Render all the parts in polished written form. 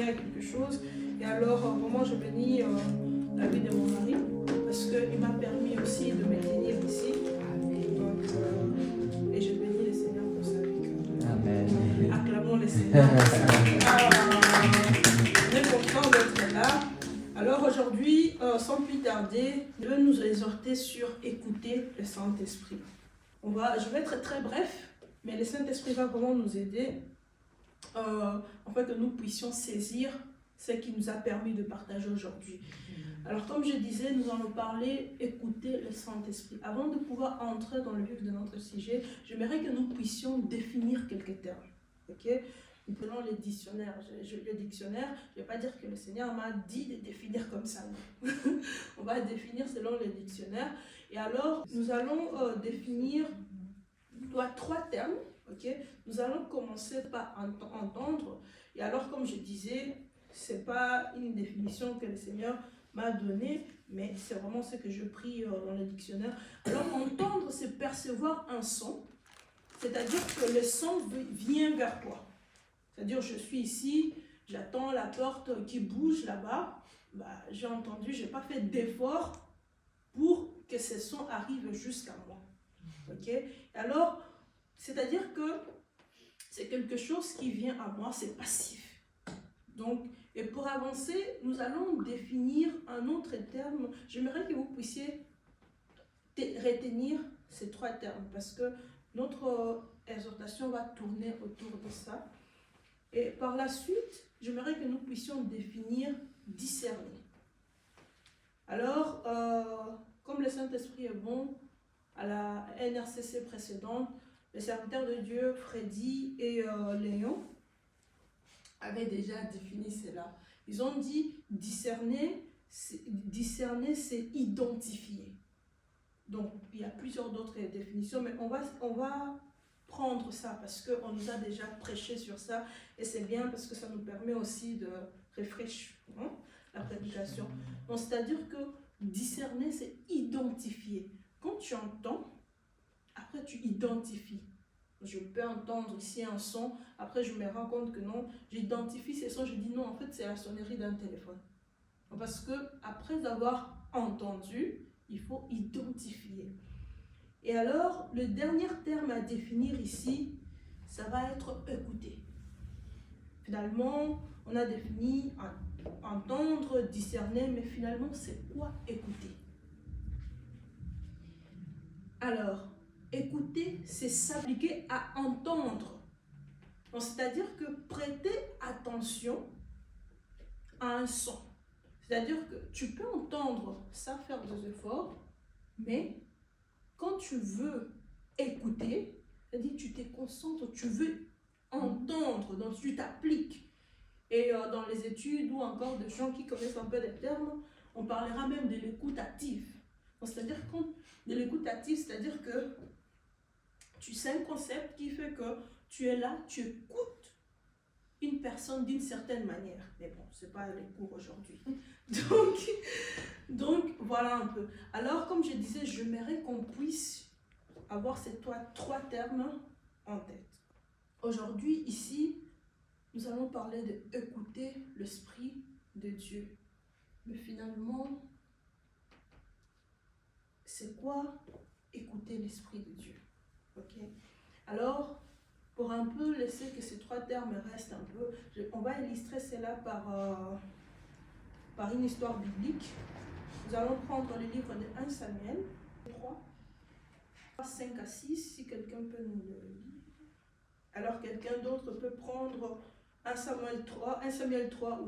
tenir à quelque chose. Et alors, vraiment, je bénis la vie de mon mari parce qu'il m'a permis aussi de me tenir ici. Donc, et je bénis le Seigneur pour sa vie. Amen. Acclamons le Seigneur pour sa vie. On est content d'être là. Alors aujourd'hui, sans plus tarder, je vais nous exhorter sur écouter le Saint-Esprit. Je vais être très bref, mais le Saint-Esprit va vraiment nous aider en fait, que nous puissions saisir ce qui nous a permis de partager aujourd'hui. Alors, comme je disais, nous allons parler, écouter le Saint-Esprit. Avant de pouvoir entrer dans le vif de notre sujet, j'aimerais que nous puissions définir quelques termes. Ok? Nous prenons les dictionnaires. Le dictionnaire, je ne vais pas dire que le Seigneur m'a dit de définir comme ça. On va définir selon le dictionnaire. Et alors, nous allons définir trois termes. Okay? Nous allons commencer par entendre. Et alors, comme je disais, ce n'est pas une définition que le Seigneur m'a donnée, mais c'est vraiment ce que je prie dans le dictionnaire. Alors, entendre, c'est percevoir un son, c'est-à-dire que le son vient vers toi. C'est-à-dire, je suis ici, j'attends la porte qui bouge là-bas, j'ai entendu, je n'ai pas fait d'effort pour que ce son arrive jusqu'à moi. Okay? Alors, c'est-à-dire que c'est quelque chose qui vient à moi, c'est passif. Donc, et pour avancer, nous allons définir un autre terme. J'aimerais que vous puissiez retenir ces trois termes parce que notre exhortation va tourner autour de ça. Et par la suite, j'aimerais que nous puissions définir discerner. Alors, comme le Saint-Esprit est bon, à la NRCC précédente, les serviteurs de Dieu, Freddy et Léon, avaient déjà défini cela. Ils ont dit discerner, c'est identifier. Donc, il y a plusieurs d'autres définitions, mais on va prendre ça parce qu'on nous a déjà prêché sur ça et c'est bien parce que ça nous permet aussi de réfléchir la prédication. Donc, c'est-à-dire que discerner, c'est identifier. Quand tu entends, après tu identifies. Je peux entendre ici un son, après je me rends compte que non, j'identifie ces sons, je dis non, en fait c'est la sonnerie d'un téléphone. Parce que après avoir entendu, il faut identifier. Et alors, le dernier terme à définir ici, ça va être écouter. Finalement, on a défini entendre, discerner, mais finalement, c'est quoi écouter? Alors, écouter, c'est s'appliquer à entendre. C'est-à-dire que prêter attention à un son. C'est-à-dire que tu peux entendre ça faire des efforts, mais quand tu veux écouter, c'est-à-dire tu te concentres, tu veux entendre, donc tu t'appliques. Et dans les études ou encore de gens qui connaissent un peu les termes, on parlera même de l'écoute active. C'est-à-dire de l'écoute active, c'est-à-dire que tu sais un concept qui fait que tu es là, tu écoutes une personne d'une certaine manière. Mais bon, ce n'est pas les cours aujourd'hui. Donc, voilà un peu. Alors, comme je disais, j'aimerais qu'on puisse avoir ces trois termes en tête. Aujourd'hui, ici, nous allons parler d'écouter l'Esprit de Dieu. Mais finalement, c'est quoi écouter l'Esprit de Dieu? Ok. Alors, pour un peu laisser que ces trois termes restent un peu, on va illustrer cela par une histoire biblique. Nous allons prendre le livre de 1 Samuel 3, 5 à 6, si quelqu'un peut nous le lire. Alors quelqu'un d'autre peut prendre 1 Samuel 3,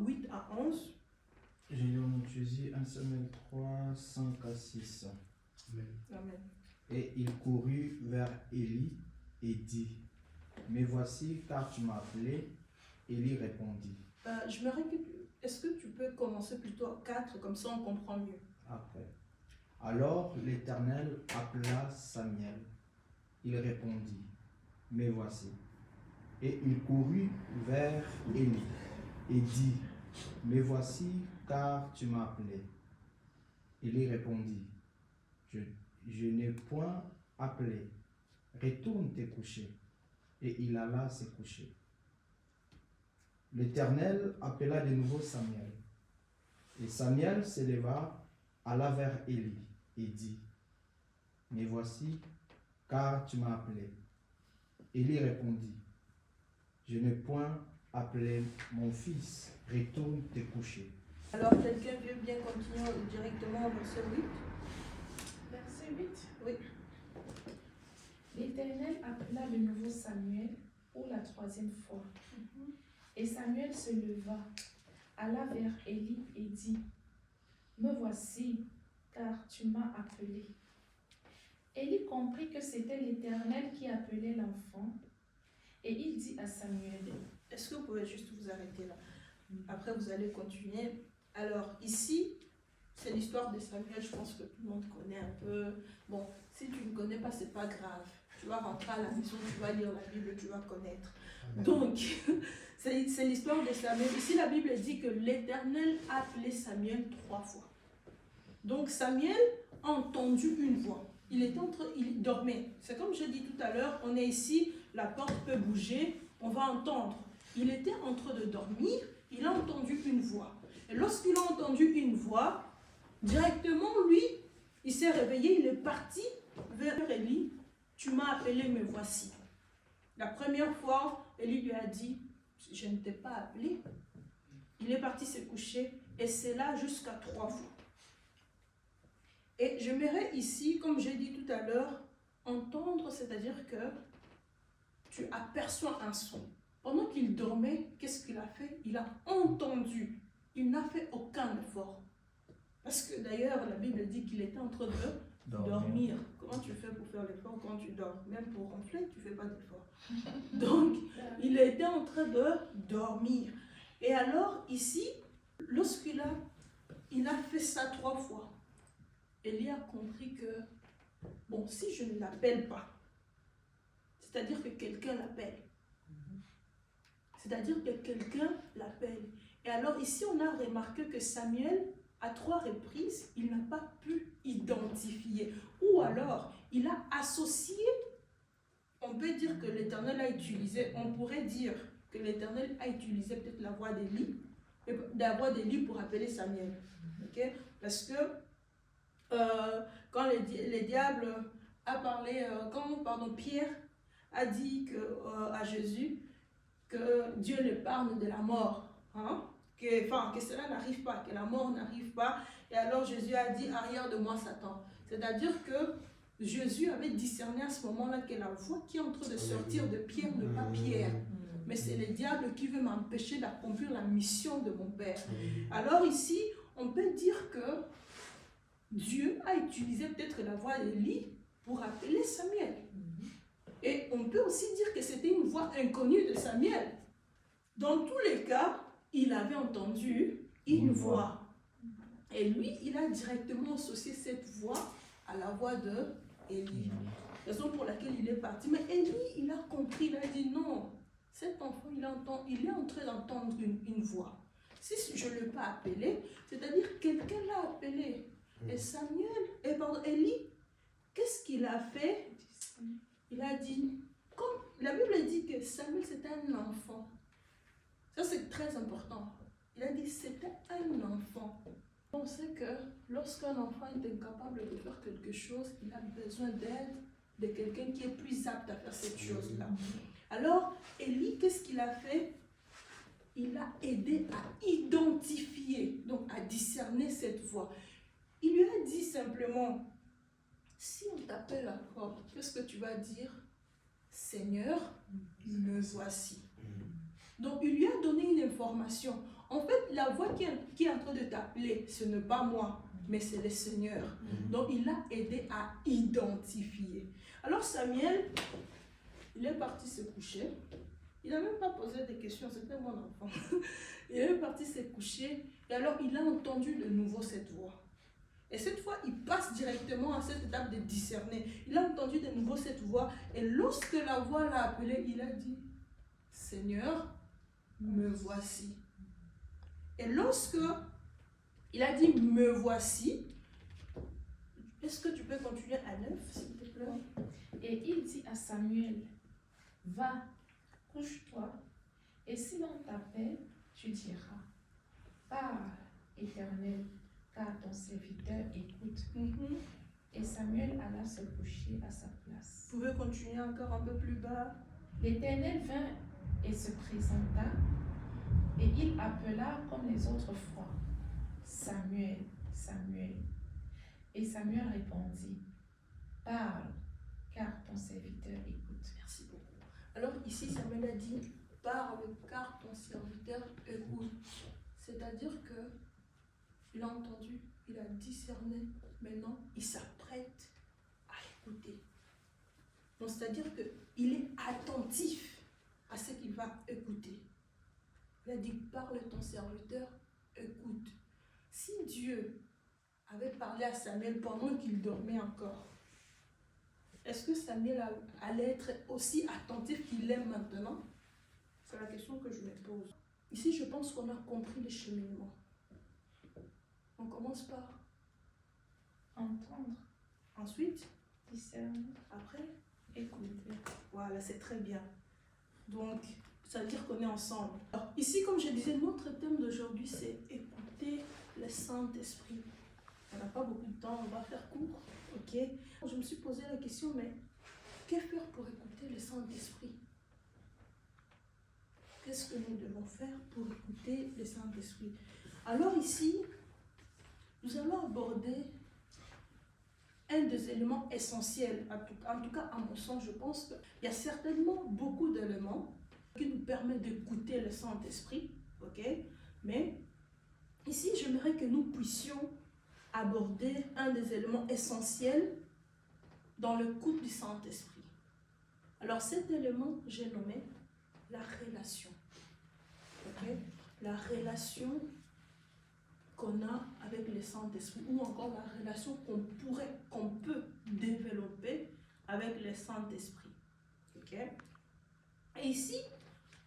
8 à 11. J'ai lu en Jésus 1 Samuel 3, 5 à 6. Amen. Amen. Et il courut vers Élie et dit, mais voici, car tu m'as appelé. Élie répondit. Est-ce que tu peux commencer plutôt à 4, comme ça on comprend mieux. Après. Alors l'Éternel appela Samuel. Il répondit, mais voici. Et il courut vers Élie et dit, mais voici, car tu m'as appelé. Élie répondit, je n'ai point appelé. Retourne te coucher. Et il alla se coucher. L'Éternel appela de nouveau Samuel. Et Samuel s'éleva, alla vers Élie et dit, « Me voici, car tu m'as appelé. » Élie répondit, « Je n'ai point appelé mon fils, retourne te coucher. » Alors, quelqu'un veut bien continuer directement au verset 8? Verset 8. Oui. L'Éternel appela de nouveau Samuel pour la troisième fois. Et Samuel se leva, alla vers Élie et dit, « Me voici, car tu m'as appelé. » Élie comprit que c'était l'Éternel qui appelait l'enfant, et il dit à Samuel, « Est-ce que vous pouvez juste vous arrêter là? Après, vous allez continuer. Alors, ici, c'est l'histoire de Samuel. Je pense que tout le monde connaît un peu. Bon, si tu ne connais pas, c'est pas grave. Tu vas rentrer à la maison, tu vas lire la Bible, tu vas connaître. Donc, c'est l'histoire de Samuel. Ici, la Bible dit que l'Éternel a appelé Samuel 3 fois. Donc, Samuel a entendu une voix. Il dormait. C'est comme je dis tout à l'heure, on est ici, la porte peut bouger, on va entendre. Il était en train de dormir, il a entendu une voix. Et lorsqu'il a entendu une voix, directement, lui, il s'est réveillé, il est parti vers Élie. « Tu m'as appelé, me voici. » La première fois, Élie lui a dit, « Je ne t'ai pas appelé. » Il est parti se coucher, et c'est là jusqu'à 3 fois. Et j'aimerais ici, comme j'ai dit tout à l'heure, entendre, c'est-à-dire que tu aperçois un son. Pendant qu'il dormait, qu'est-ce qu'il a fait? Il a entendu. Il n'a fait aucun effort. Parce que d'ailleurs, la Bible dit qu'il était en train de dormir. Comment tu fais pour faire l'effort quand tu dors? Même pour ronfler, tu ne fais pas d'effort. Donc, il était en train de dormir. Et alors, ici, lorsqu'il a fait ça 3 fois, Élie a compris que, bon, si je ne l'appelle pas, c'est-à-dire que quelqu'un l'appelle. C'est-à-dire que quelqu'un l'appelle. Et alors ici, on a remarqué que Samuel, à 3 reprises, il n'a pas pu identifier. Ou alors, il a associé, on peut dire que l'Éternel a utilisé, on pourrait dire que l'Éternel a utilisé peut-être la voix d'Élie pour appeler Samuel. Okay? Parce que quand les diables a parlé, Pierre a dit à Jésus que Dieu l'épargne de la mort, hein? que cela n'arrive pas, que la mort n'arrive pas. Et alors Jésus a dit, arrière de moi Satan. C'est-à-dire que Jésus avait discerné à ce moment-là que la voix qui est en train de sortir de Pierre n'est pas Pierre, mais c'est le diable qui veut m'empêcher d'accomplir la mission de mon Père. Alors ici, on peut dire que Dieu a utilisé peut-être la voix d'Élie pour appeler Samuel. Et on peut aussi dire que c'était une voix inconnue de Samuel. Dans tous les cas, il avait entendu une voix. Et lui, il a directement associé cette voix à la voix d'Élie. Raison pour laquelle il est parti. Mais Élie, il a compris, il a dit non, cet enfant, il est en train d'entendre une voix. Si je ne l'ai pas appelé, c'est-à-dire quelqu'un l'a appelé. Et Élie, qu'est-ce qu'il a fait? Il a dit, comme la Bible dit que Samuel c'était un enfant. Ça c'est très important. Il a dit c'était un enfant. On sait que lorsqu'un enfant est incapable de faire quelque chose, il a besoin d'aide de quelqu'un qui est plus apte à faire cette chose-là. Alors, Élie, qu'est-ce qu'il a fait? Il a aidé à identifier, donc à discerner cette voix. Il lui a dit simplement, si on t'appelle à la porte, qu'est-ce que tu vas dire? Seigneur, me voici. Donc il lui a donné une information. En fait, la voix qui est en train de t'appeler, ce n'est pas moi, mais c'est le Seigneur. Donc il a aidé à identifier. Alors Samuel, il est parti se coucher. Il n'a même pas posé de questions, c'était mon enfant. Il est parti se coucher et alors il a entendu de nouveau cette voix. Et cette fois, il passe directement à cette étape de discerner. Il a entendu de nouveau cette voix. Et lorsque la voix l'a appelé, il a dit, Seigneur, me voici. Et lorsque il a dit, me voici, est-ce que tu peux continuer à 9, s'il te plaît? Et il dit à Samuel, va, couche-toi, Et si l'on t'appelle, tu diras, parle, Éternel, car ton serviteur écoute. Et Samuel alla se coucher à sa place. Vous pouvez continuer encore un peu plus bas. L'Éternel vint et se présenta, et il appela comme les autres fois, Samuel, Samuel. Et Samuel répondit, parle, car ton serviteur écoute. Merci beaucoup. Alors ici, Samuel a dit, parle, car ton serviteur écoute. C'est-à-dire que il a entendu, il a discerné. Maintenant, il s'apprête à écouter. Donc, c'est-à-dire qu'il est attentif à ce qu'il va écouter. Il a dit, parle ton serviteur, écoute. Si Dieu avait parlé à Samuel pendant qu'il dormait encore, est-ce que Samuel allait être aussi attentif qu'il est maintenant? C'est la question que je me pose. Ici, je pense qu'on a compris le cheminement. On commence par Entendre, ensuite, discerner, après, écouter. voilà, c'est très bien. Donc, ça veut dire qu'on est ensemble. Alors, ici, comme je disais, notre thème d'aujourd'hui, c'est écouter le Saint-Esprit. On n'a pas beaucoup de temps, on va faire court, ok? Je me suis posé la question, mais que faire pour écouter le Saint-Esprit? Qu'est-ce que nous devons faire pour écouter le Saint-Esprit? Alors ici, nous allons aborder un des éléments essentiels, en tout cas à mon sens, je pense qu'il y a certainement beaucoup d'éléments qui nous permettent d'écouter le Saint-Esprit, ok? Mais ici, j'aimerais que nous puissions aborder un des éléments essentiels dans l'écoute du Saint-Esprit. Alors cet élément, j'ai nommé la relation, ok? La relation qu'on a avec le Saint-Esprit, ou encore la relation qu'on peut développer avec le Saint-Esprit. Ok? Et ici,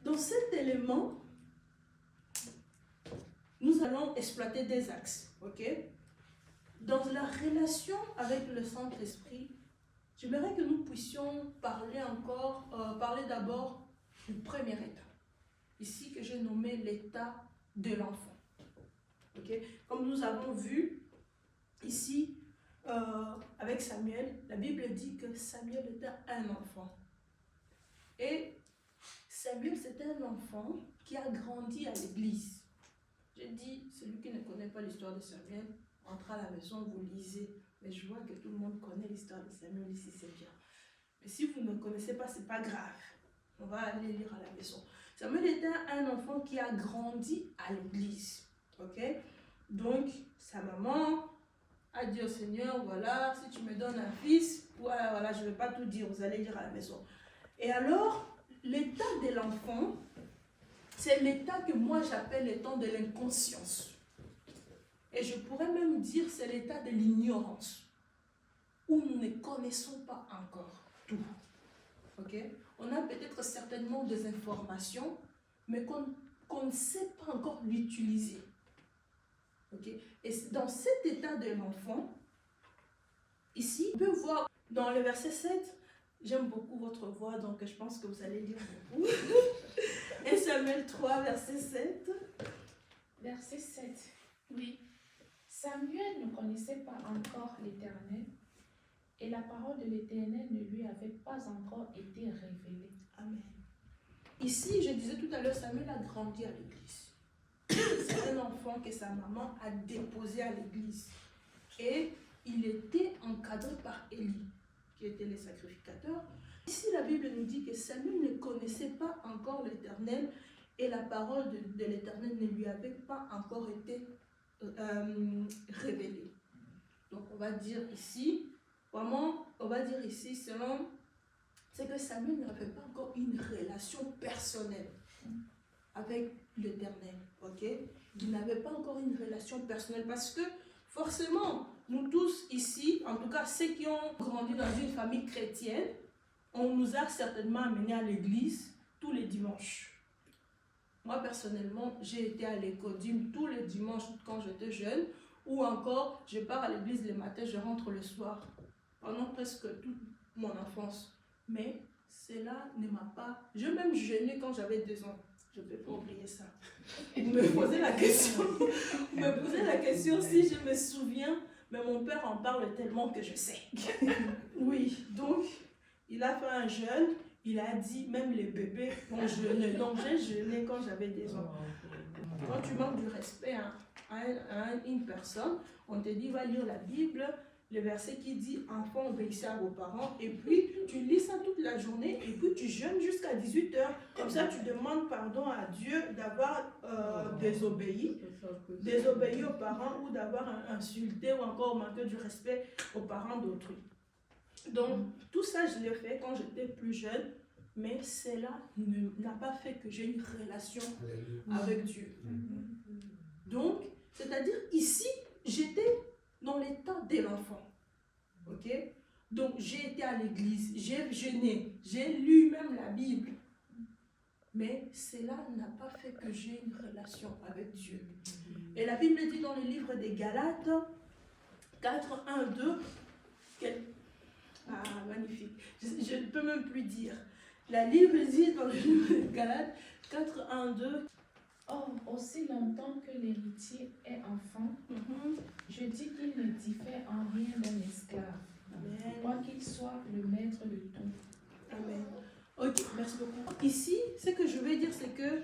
dans cet élément, nous allons exploiter des axes. Ok? Dans la relation avec le Saint-Esprit, j'aimerais que nous puissions parler d'abord du premier état. Ici, que j'ai nommé l'état de l'enfant. Okay. Comme nous avons vu ici avec Samuel, la Bible dit que Samuel était un enfant. Et Samuel, c'était un enfant qui a grandi à l'église. J'ai dit, celui qui ne connaît pas l'histoire de Samuel, entre à la maison, vous lisez. Mais je vois que tout le monde connaît l'histoire de Samuel ici, c'est bien. Mais si vous ne connaissez pas, c'est pas grave. On va aller lire à la maison. Samuel était un enfant qui a grandi à l'église. Ok? Donc, sa maman a dit au Seigneur, voilà, si tu me donnes un fils, voilà, je ne vais pas tout dire, vous allez lire à la maison. Et alors, l'état de l'enfant, c'est l'état que moi j'appelle l'état de l'inconscience. Et je pourrais même dire c'est l'état de l'ignorance, où nous ne connaissons pas encore tout. Ok? On a peut-être certainement des informations, mais qu'on ne sait pas encore l'utiliser. Okay. Et dans cet état de l'enfant, ici, on peut voir dans le verset 7, j'aime beaucoup votre voix, donc je pense que vous allez lire beaucoup. Et Samuel 3, verset 7. Verset 7. Oui. Samuel ne connaissait pas encore l'Éternel, et la parole de l'Éternel ne lui avait pas encore été révélée. Amen. Ici, je disais tout à l'heure, Samuel a grandi à l'église. C'est un enfant que sa maman a déposé à l'église. Et il était encadré par Élie, qui était le sacrificateur. Ici, la Bible nous dit que Samuel ne connaissait pas encore l'Éternel et la parole de l'Éternel ne lui avait pas encore été révélée. Donc, on va dire ici, vraiment, c'est que Samuel n'avait pas encore une relation personnelle avec l'Éternel, ok? Il n'avait pas encore une relation personnelle parce que forcément, nous tous ici, en tout cas ceux qui ont grandi dans une famille chrétienne, on nous a certainement amenés à l'église tous les dimanches. Moi personnellement, j'ai été à l'école tous les dimanches quand j'étais jeune, ou encore je pars à l'église le matin, je rentre le soir, pendant presque toute mon enfance. Mais cela ne m'a pas... J'ai même jeûné quand j'avais 2 ans. Je ne peux pas oublier ça. Vous me posez la question. Vous me posez la question si je me souviens, mais mon père en parle tellement que je sais. Oui, donc il a fait un jeûne. Il a dit, même les bébés ont jeûné. Donc j'ai jeûné quand j'avais des ans. Quand tu manques du respect à une personne, on te dit, va lire la Bible, le verset qui dit, enfants, obéissez à vos parents. Et puis, tu lis ça toute la journée et puis tu jeûnes jusqu'à 18h. Comme ça, tu demandes pardon à Dieu d'avoir désobéi aux parents ou d'avoir insulté ou encore manqué du respect aux parents d'autrui. Donc, tout ça, je l'ai fait quand j'étais plus jeune, mais cela n'a pas fait que j'ai une relation avec Dieu. Donc, c'est-à-dire, ici, j'étais dans l'état de l'enfant. Ok? Donc, j'ai été à l'église, j'ai jeûné, j'ai lu même la Bible. Mais cela n'a pas fait que j'ai une relation avec Dieu. Et la Bible dit dans le livre des Galates, 4, 1, 2, ah, magnifique. Je ne peux même plus dire. La Bible dit dans le livre des Galates, 4, 1, 2. Or, aussi longtemps que l'héritier est enfant, je dis qu'il ne diffère en rien d'un esclave, quoiqu'il soit le maître de tout. Amen. Ok, merci beaucoup. Ici, ce que je veux dire, c'est que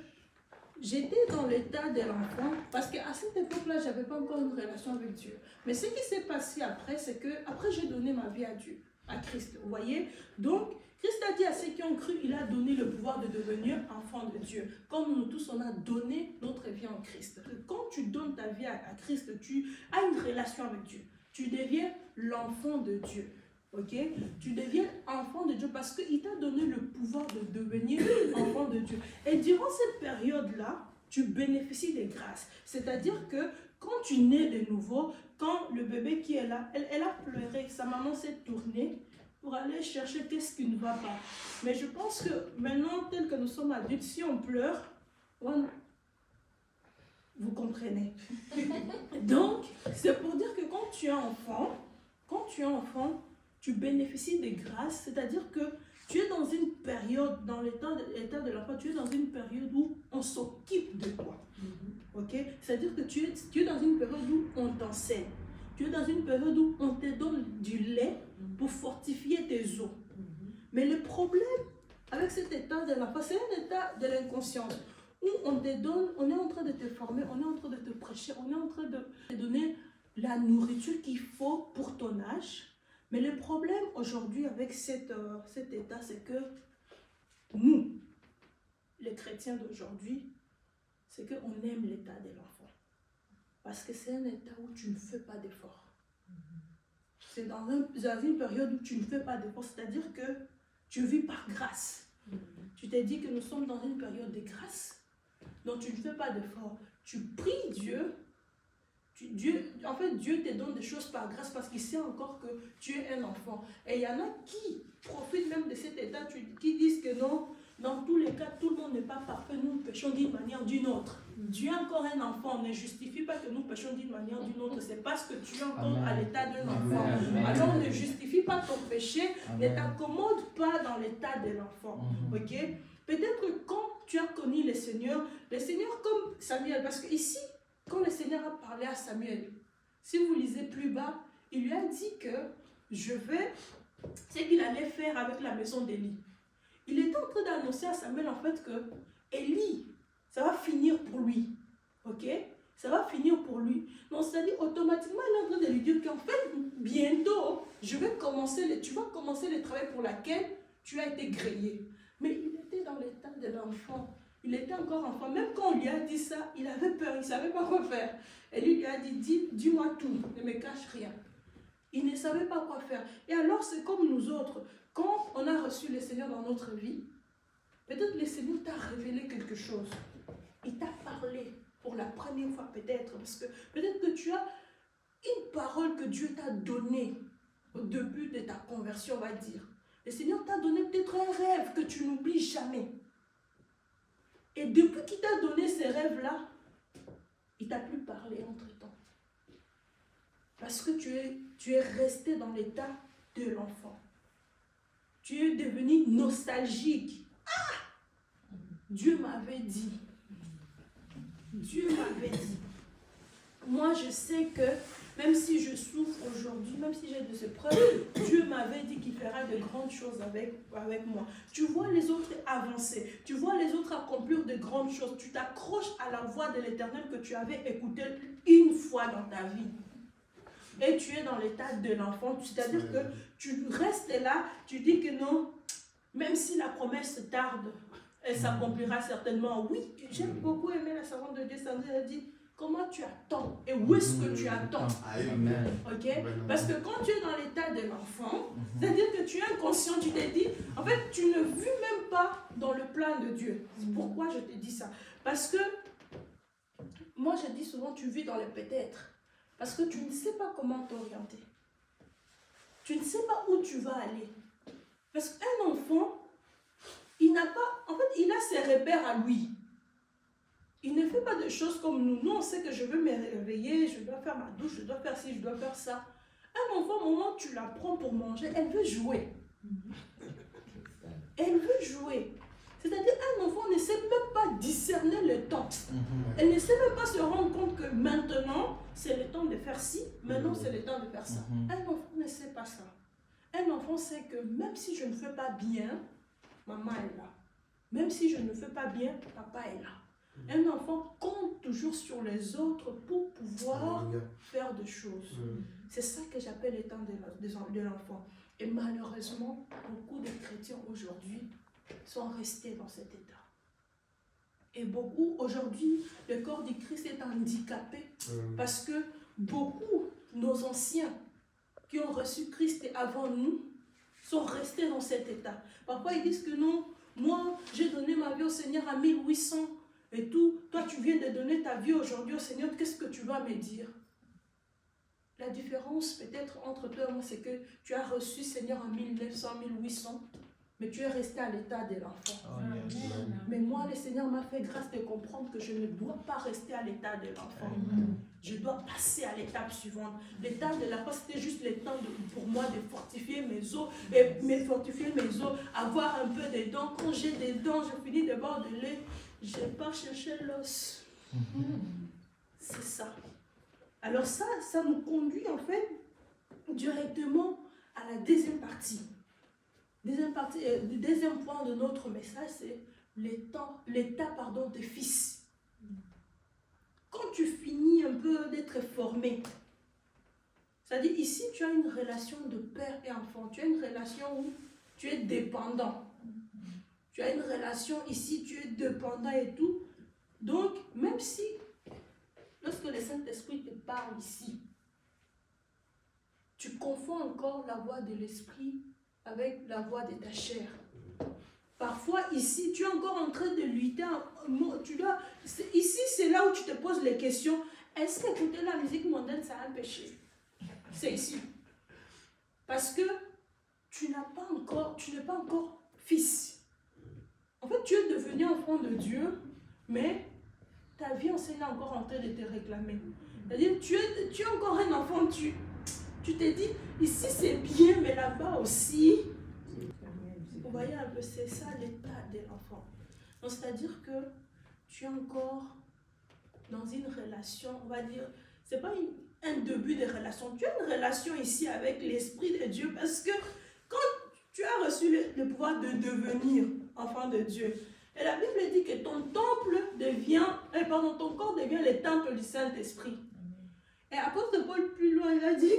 j'étais dans l'état de l'enfant, parce qu'à cette époque-là, je n'avais pas encore une relation avec Dieu. Mais ce qui s'est passé après, c'est que après j'ai donné ma vie à Dieu, à Christ, vous voyez. Donc, Christ a dit à ceux qui ont cru, il a donné le pouvoir de devenir enfant de Dieu. Comme nous tous, on a donné notre vie en Christ. Quand tu donnes ta vie à Christ, tu as une relation avec Dieu. Tu deviens l'enfant de Dieu. Ok? Tu deviens enfant de Dieu parce qu'il t'a donné le pouvoir de devenir enfant de Dieu. Et durant cette période-là, tu bénéficies des grâces. C'est-à-dire que quand tu nais de nouveau, quand le bébé qui est là, elle a pleuré, sa maman s'est tournée pour aller chercher qu'est-ce qui ne va pas. Mais je pense que maintenant, tel que nous sommes adultes, si on pleure, vous comprenez. Donc, c'est pour dire que quand tu es enfant, tu bénéficies des grâces, c'est-à-dire que tu es dans une période, dans l'état de l'enfant, tu es dans une période où on s'occupe de toi. Ok? C'est-à-dire que tu es dans une période où on t'enseigne. Tu es dans une période où on te donne du lait pour fortifier tes os. Mais le problème avec cet état de l'enfant, c'est un état de l'inconscience où on te donne, on est en train de te former, on est en train de te prêcher, on est en train de te donner la nourriture qu'il faut pour ton âge. Mais le problème aujourd'hui avec cet état, c'est que nous, les chrétiens d'aujourd'hui, c'est qu'on aime l'état de l'enfant. Parce que c'est un état où tu ne fais pas d'effort. C'est dans une période où tu ne fais pas d'effort, c'est-à-dire que tu vis par grâce. Tu t'es dit que nous sommes dans une période de grâce, donc tu ne fais pas d'effort. Tu pries Dieu. En fait, Dieu te donne des choses par grâce parce qu'il sait encore que tu es un enfant. Et il y en a qui profitent même de cet état, qui disent que non, dans tous les cas, tout le monde n'est pas parfait, nous péchons d'une manière ou d'une autre. Dieu est encore un enfant, ne justifie pas que nous péchons d'une manière ou d'une autre, c'est parce que tu es encore à l'état d'un enfant. Alors ne justifie pas ton péché, ne t'accommode pas dans l'état de l'enfant. Ok? Peut-être que quand tu as connu le Seigneur comme Samuel, parce que ici, quand le Seigneur a parlé à Samuel, si vous lisez plus bas, il lui a dit que ce qu'il allait faire avec la maison d'Élie. Il était en train d'annoncer à Samuel en fait que Élie, ça va finir pour lui. Ok? Ça va finir pour lui. Donc c'est-à-dire automatiquement, il est en train de lui dire qu'en fait, bientôt, tu vas commencer le travail pour lequel tu as été créé. Mais il était dans l'état de l'enfant. Il était encore enfant. Même quand on lui a dit ça, il avait peur, il ne savait pas quoi faire. Et lui a dit, dis-moi tout, ne me cache rien. Il ne savait pas quoi faire. Et alors, c'est comme nous autres. Quand on a reçu le Seigneur dans notre vie, peut-être le Seigneur t'a révélé quelque chose. Il t'a parlé pour la première fois peut-être. Parce que peut-être que tu as une parole que Dieu t'a donnée au début de ta conversion, on va dire. Le Seigneur t'a donné peut-être un rêve que tu n'oublies jamais. Et depuis qu'il t'a donné ces rêves-là, il ne t'a plus parlé entre-temps. Parce que tu es resté dans l'état de l'enfant. Tu es devenu nostalgique. Ah! Dieu m'avait dit. Dieu m'avait dit. Moi, je sais que même si je souffre aujourd'hui, même si j'ai des épreuves, Dieu m'avait dit qu'il ferait de grandes choses avec moi. Tu vois les autres avancer, tu vois les autres accomplir de grandes choses. Tu t'accroches à la voix de l'Éternel que tu avais écoutée une fois dans ta vie. Et tu es dans l'état de l'enfant, c'est-à-dire que tu restes là, tu dis que non, même si la promesse tarde, elle s'accomplira certainement. Oui, j'ai beaucoup aimé la servante de Dieu, Sandrine a dit, comment tu attends et où est-ce que tu attends? Amen. Ok? Parce que quand tu es dans l'état de l'enfant, c'est-à-dire que tu es inconscient, tu t'es dit, en fait, tu ne vis même pas dans le plan de Dieu. Pourquoi je te dis ça? Parce que, moi je dis souvent, tu vis dans le peut-être. Parce que tu ne sais pas comment t'orienter. Tu ne sais pas où tu vas aller. Parce qu'un enfant, il n'a pas, en fait, il a ses repères à lui. Il ne fait pas de choses comme nous. Nous, on sait que je veux me réveiller, je dois faire ma douche, je dois faire ci, je dois faire ça. Un enfant, au moment où tu la prends pour manger, elle veut jouer. Elle veut jouer. C'est-à-dire, un enfant ne sait même pas discerner le temps. Elle ne sait même pas se rendre compte que maintenant, c'est le temps de faire ci, maintenant, c'est le temps de faire ça. Un enfant ne sait pas ça. Un enfant sait que même si je ne fais pas bien, maman est là. Même si je ne fais pas bien, papa est là. Un enfant compte toujours sur les autres pour pouvoir faire des choses. C'est ça que j'appelle le temps de l'enfant. Et malheureusement, beaucoup de chrétiens aujourd'hui sont restés dans cet état. Et beaucoup, aujourd'hui, le corps du Christ est handicapé parce que beaucoup, nos anciens qui ont reçu Christ avant nous, sont restés dans cet état. Parfois, ils disent que non, moi, j'ai donné ma vie au Seigneur à 1800 et tout. Toi, tu viens de donner ta vie aujourd'hui au Seigneur, qu'est-ce que tu vas me dire? La différence peut-être entre toi et moi, c'est que tu as reçu Seigneur en 1900, 1800, mais tu es resté à l'état de l'enfant. Mais moi, le Seigneur m'a fait grâce de comprendre que je ne dois pas rester à l'état de l'enfant. Je dois passer à l'étape suivante. L'état de l'enfant, c'était juste le temps pour moi de fortifier mes os, avoir un peu de dents. Quand j'ai des dents, je finis de boire de lait, je n'ai pas cherché l'os. C'est ça. Alors ça nous conduit en fait directement à la deuxième partie. Le deuxième point de notre message, c'est l'état des fils. Quand tu finis un peu d'être formé, c'est-à-dire ici tu as une relation de père et enfant, tu as une relation où tu es dépendant. Tu as une relation ici, tu es dépendant et tout. Donc, même si, lorsque le Saint-Esprit te parle ici, tu confonds encore la voix de l'Esprit avec la voix de ta chair. Parfois, ici, tu es encore en train de lutter. Ici, c'est là où tu te poses les questions. Est-ce qu'écouter la musique mondaine, c'est un péché? C'est ici. Parce que tu n'es pas encore fils. En fait, tu es devenu enfant de Dieu, mais ta vie enseigne encore en train de te réclamer. C'est-à-dire, tu es encore un enfant, tu te dis, ici c'est bien, mais là-bas aussi. Vous voyez un peu, c'est ça l'état de l'enfant. Donc, c'est-à-dire que tu es encore dans une relation, on va dire, c'est pas un début de relation. Tu as une relation ici avec l'Esprit de Dieu parce que quand tu as reçu le pouvoir de devenir enfant de Dieu, et la Bible dit que ton corps devient le temple du Saint-Esprit. Et apôtre Paul plus loin, il a dit,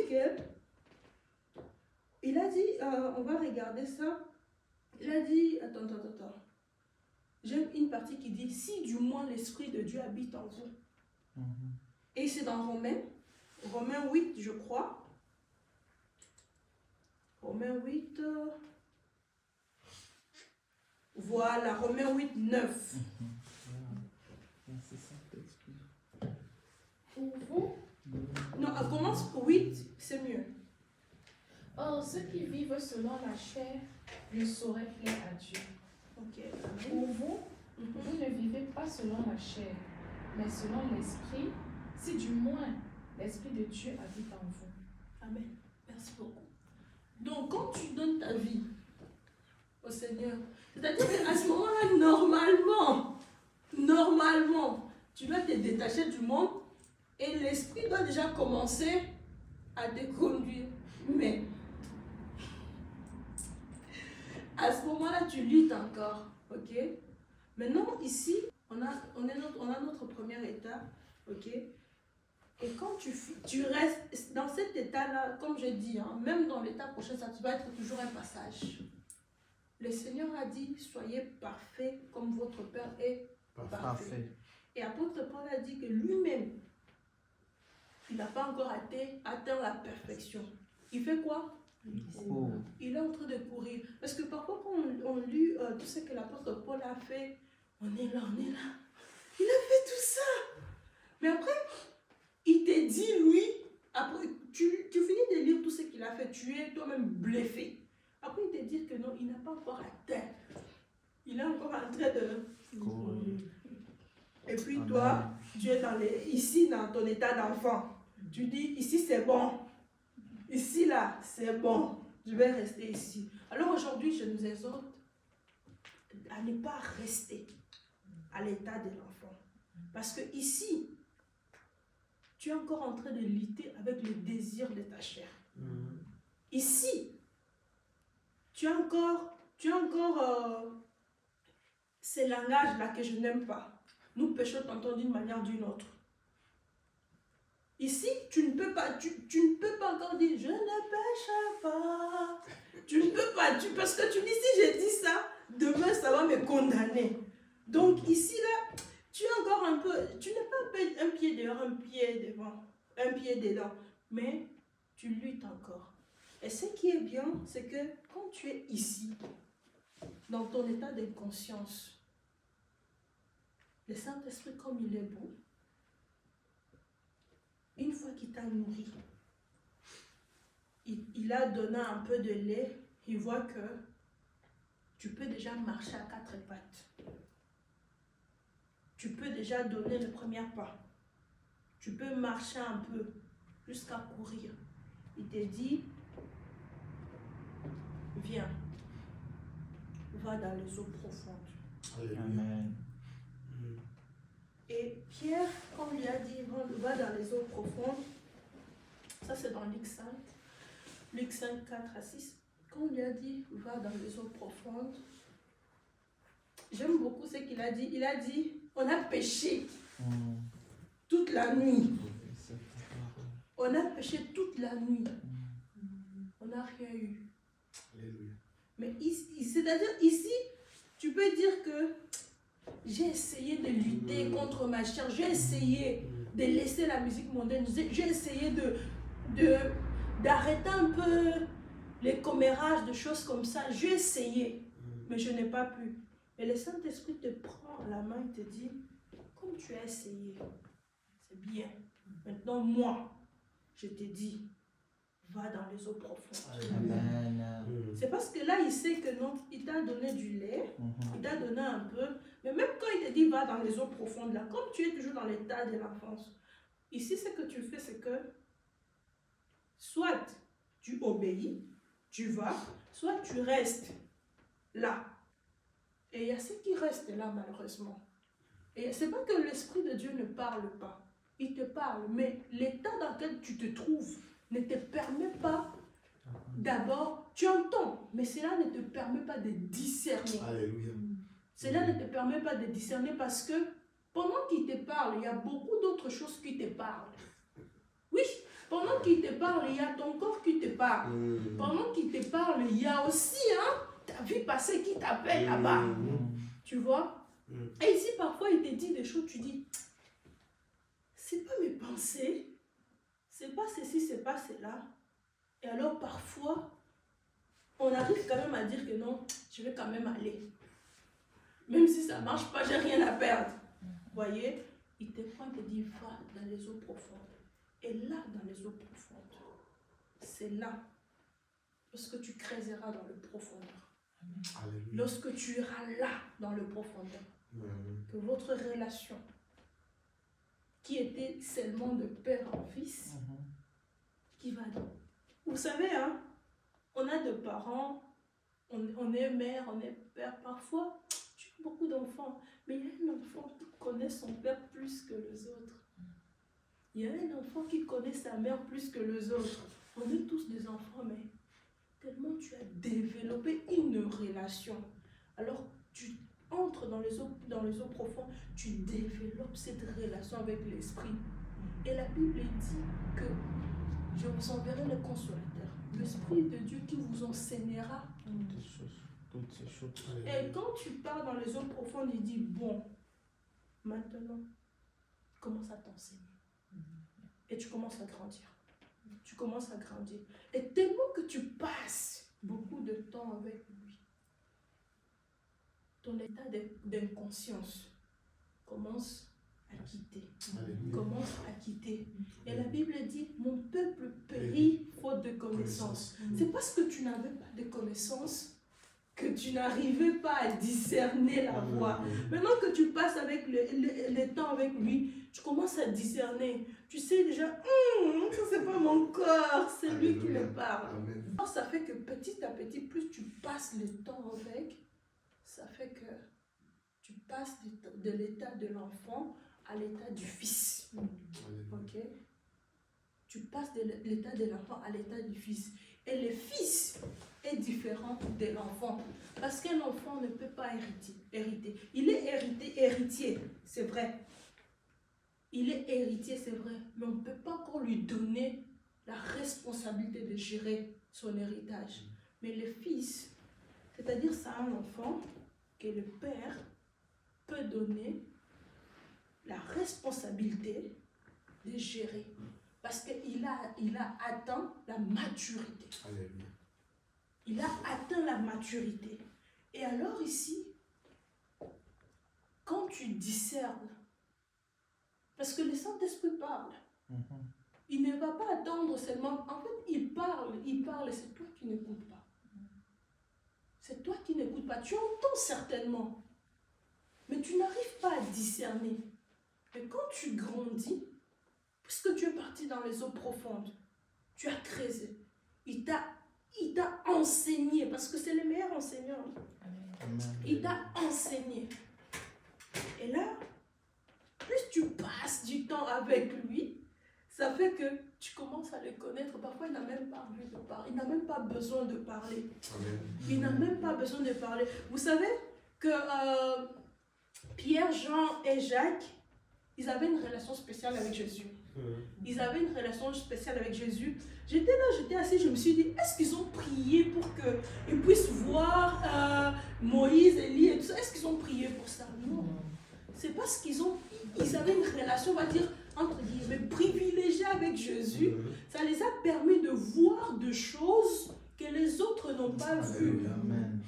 on va regarder ça, il a dit, attends, j'aime une partie qui dit, si du moins l'Esprit de Dieu habite en vous. Et c'est dans Romains 8, je crois. Romains 8, voilà, Romains 8, 9. Pour vous, non, on commence pour 8, c'est mieux. Or, ceux qui vivent selon la chair ne sauraient plaire à Dieu. Okay. Pour vous, vous ne vivez pas selon la chair, mais selon l'esprit, si du moins l'esprit de Dieu habite en vous. Amen. Merci beaucoup. Donc, quand tu donnes ta vie au Seigneur, c'est-à-dire qu'à ce moment-là, normalement, tu dois te détacher du monde et l'esprit doit déjà commencer à te conduire. Mais à ce moment-là, tu luttes encore. Ok? Maintenant, ici, on a notre premier état. Ok? Et quand tu restes dans cet état-là, comme je dis, hein, même dans l'état prochain, ça va être toujours un passage. Le Seigneur a dit, soyez parfaits comme votre Père est parfait. Et apôtre Paul a dit que lui-même, il n'a pas encore atteint la perfection. Il fait quoi? Il est en train de courir. Parce que parfois, quand on lit tout ce que l'apôtre Paul a fait, on est là. Il a fait tout ça. Mais après, il te dit, lui, après, tu finis de lire tout ce qu'il a fait, tu es toi-même bluffé. Après, il te dit que non, il n'a pas encore atteint. Il est encore en train de... Et puis toi, tu es ici dans ton état d'enfant. Tu dis, ici c'est bon. Ici là, c'est bon. Je vais rester ici. Alors aujourd'hui, je nous exhorte à ne pas rester à l'état de l'enfant. Parce que ici, tu es encore en train de lutter avec le désir de ta chair. Ici, tu as encore ces langages-là que je n'aime pas. Nous péchons tantôt d'une manière ou d'une autre. Ici, tu ne peux pas encore dire je ne pêche pas. Tu ne peux pas, parce que tu dis si je dis ça, demain ça va me condamner. Donc ici là, tu es encore un peu, tu n'es pas un pied dehors, un pied devant, un pied dedans, mais tu luttes encore. Et ce qui est bien, c'est que quand tu es ici, dans ton état de conscience, le Saint-Esprit, comme il est bon, une fois qu'il t'a nourri, il a donné un peu de lait, il voit que tu peux déjà marcher à 4 pattes. Tu peux déjà donner le premier pas. Tu peux marcher un peu jusqu'à courir. Il te dit, viens, va dans les eaux profondes. Amen. Et Pierre, quand il a dit, va dans les eaux profondes, ça c'est dans Luc 5, Luc 5, 4 à 6, quand il a dit, va dans les eaux profondes, j'aime beaucoup ce qu'il a dit. Il a dit, on a péché toute la nuit. On a péché toute la nuit. On n'a rien eu. Alléluia. Mais c'est-à-dire ici, tu peux dire que j'ai essayé de lutter contre ma chair, j'ai essayé de laisser la musique mondaine, j'ai essayé d'arrêter un peu les commérages, de choses comme ça, j'ai essayé, mais je n'ai pas pu. Et le Saint-Esprit te prend la main et te dit, comme tu as essayé, c'est bien. Maintenant, moi, je te dis, va dans les eaux profondes. Amen. C'est parce que là, il sait que non, il t'a donné du lait, il t'a donné un peu, mais même quand il te dit va dans les eaux profondes, là, comme tu es toujours dans l'état de l'enfance, ici, ce que tu fais, c'est que soit tu obéis, tu vas, soit tu restes là. Et il y a ceux qui restent là, malheureusement. Et c'est pas que l'Esprit de Dieu ne parle pas. Il te parle, mais l'état dans lequel tu te trouves ne te permet pas, d'abord, tu entends, mais cela ne te permet pas de discerner. Alléluia. Cela ne te permet pas de discerner parce que pendant qu'il te parle, il y a beaucoup d'autres choses qui te parlent. Oui, pendant qu'il te parle, il y a ton corps qui te parle. Pendant qu'il te parle, il y a aussi ta vie passée qui t'appelle là-bas. Tu vois? Et ici, parfois, il te dit des choses, tu dis, c'est pas mes pensées, c'est pas ceci, c'est pas cela. Et alors, parfois, on arrive quand même à dire que non, je vais quand même aller. Même si ça ne marche pas, j'ai rien à perdre. Vous voyez, il te prend et te dit, va dans les eaux profondes. Et là, dans les eaux profondes, c'est là, lorsque tu creuseras dans le profondeur, Alléluia. lorsque tu iras là, dans le profondeur, que votre relation, qui était seulement de père en fils, qui va dans. Vous savez, hein, on a des parents, on est mère, on est père, parfois, tu as beaucoup d'enfants, mais il y a un enfant tout connaît son père plus que les autres. Il y a un enfant qui connaît sa mère plus que les autres. On est tous des enfants, mais tellement tu as développé une relation. Alors, tu entres dans les eaux profondes, tu développes cette relation avec l'Esprit. Et la Bible dit que je vous enverrai le consolateur, l'Esprit de Dieu qui vous enseignera Toutes ces choses. et quand tu pars dans les eaux profondes, il dit, bon, maintenant, commence à t'enseigner. Et tu commences à grandir. Tu commences à grandir. Et tellement que tu passes beaucoup de temps avec lui, ton état d'inconscience commence à quitter. Alléluia. Commence à quitter. Et la Bible dit, mon peuple périt faute de connaissance. C'est parce que tu n'avais pas de connaissance que tu n'arrivais pas à discerner la voix. Maintenant que tu passes avec le temps avec lui, tu commences à discerner. Tu sais déjà, ça c'est pas mon corps, c'est lui qui me parle. Amen. Alors, ça fait que petit à petit, plus tu passes le temps avec, ça fait que tu passes de l'état de l'enfant à l'état du fils. Ok? Tu passes de l'état de l'enfant à l'état du fils. Et le fils est différent de l'enfant. Parce qu'un enfant ne peut pas hériter. Il est héritier, c'est vrai. Il est héritier, c'est vrai. Mais on ne peut pas encore lui donner la responsabilité de gérer son héritage. Mais le fils, c'est-à-dire c'est un enfant que le père peut donner la responsabilité de gérer. Parce qu'il a atteint la maturité. Alléluia. Il a atteint la maturité. Et alors ici, quand tu discernes, parce que le Saint-Esprit parle, il ne va pas attendre seulement, en fait il parle, et c'est toi qui n'écoutes pas. C'est toi qui n'écoutes pas. Tu entends certainement, mais tu n'arrives pas à discerner. Mais quand tu grandis, puisque tu es parti dans les eaux profondes, tu as creusé, il t'a enseigné, parce que c'est le meilleur enseignant. Il t'a enseigné. Et là, plus tu passes du temps avec lui, ça fait que tu commences à le connaître. Parfois, il n'a même pas envie de parler. Il n'a même pas besoin de parler. Amen. Il n'a même pas besoin de parler. Vous savez que Pierre, Jean et Jacques, ils avaient une relation spéciale avec Jésus. Ils avaient une relation spéciale avec Jésus. J'étais là, j'étais assis, je me suis dit, est-ce qu'ils ont prié pour qu'ils puissent voir Moïse, Élie et tout ça? Est-ce qu'ils ont prié pour ça? Non. C'est parce qu'ils avaient une relation, on va dire, entre guillemets, privilégiée avec Jésus. Ça les a permis de voir des choses que les autres n'ont pas vues. Amen.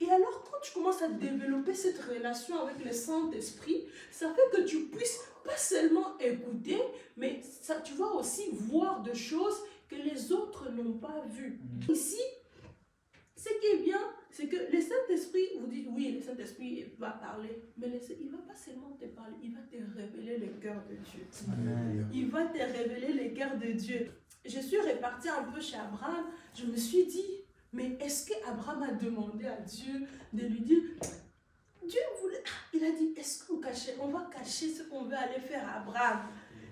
Et alors, quand tu commences à développer cette relation avec le Saint-Esprit, ça fait que tu puisses pas seulement écouter, mais ça, tu vas aussi voir des choses que les autres n'ont pas vues. Ici, ce qui est bien, c'est que le Saint-Esprit, vous dites, oui, le Saint-Esprit va parler, mais il ne va pas seulement te parler, il va te révéler le cœur de Dieu. Amen. Il va te révéler le cœur de Dieu. Je suis repartie un peu chez Abraham, je me suis dit, mais est-ce qu'Abraham a demandé à Dieu de lui dire, Dieu voulait, il a dit, est-ce qu'on va cacher ce qu'on veut aller faire à Abraham?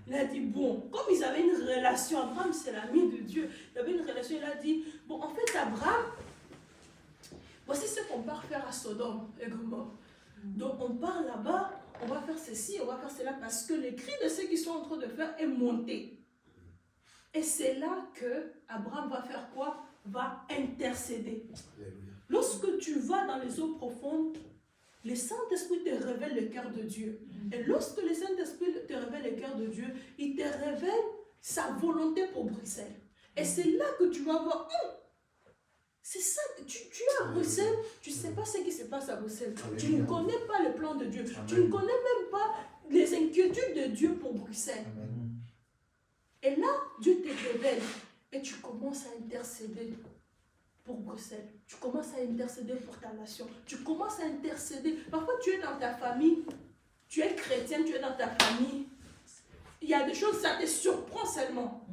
Il a dit, bon, comme ils avaient une relation, Abraham c'est l'ami de Dieu, il avait une relation, il a dit, bon, en fait Abraham, voici ce qu'on part faire à Sodome et Gomorrhe. Donc on part là-bas, on va faire ceci, on va faire cela, parce que les cris de ceux qui sont en train de faire est monté. Et c'est là que Abraham va faire quoi? Va intercéder. Alléluia. Lorsque tu vas dans les eaux profondes, le Saint-Esprit te révèle le cœur de Dieu. Et lorsque le Saint-Esprit te révèle le cœur de Dieu, il te révèle sa volonté pour Bruxelles. Et c'est là que tu vas voir, c'est ça, tu es à Bruxelles, tu ne sais pas ce qui se passe à Bruxelles. Tu ne connais pas le plan de Dieu. Tu ne connais même pas les inquiétudes de Dieu pour Bruxelles. Amen. Et là, Dieu te révèle et tu commences à intercéder pour Bruxelles. Tu commences à intercéder pour ta nation. Tu commences à intercéder. Parfois, tu es dans ta famille, tu es chrétien, tu es dans ta famille. Il y a des choses, ça te surprend seulement.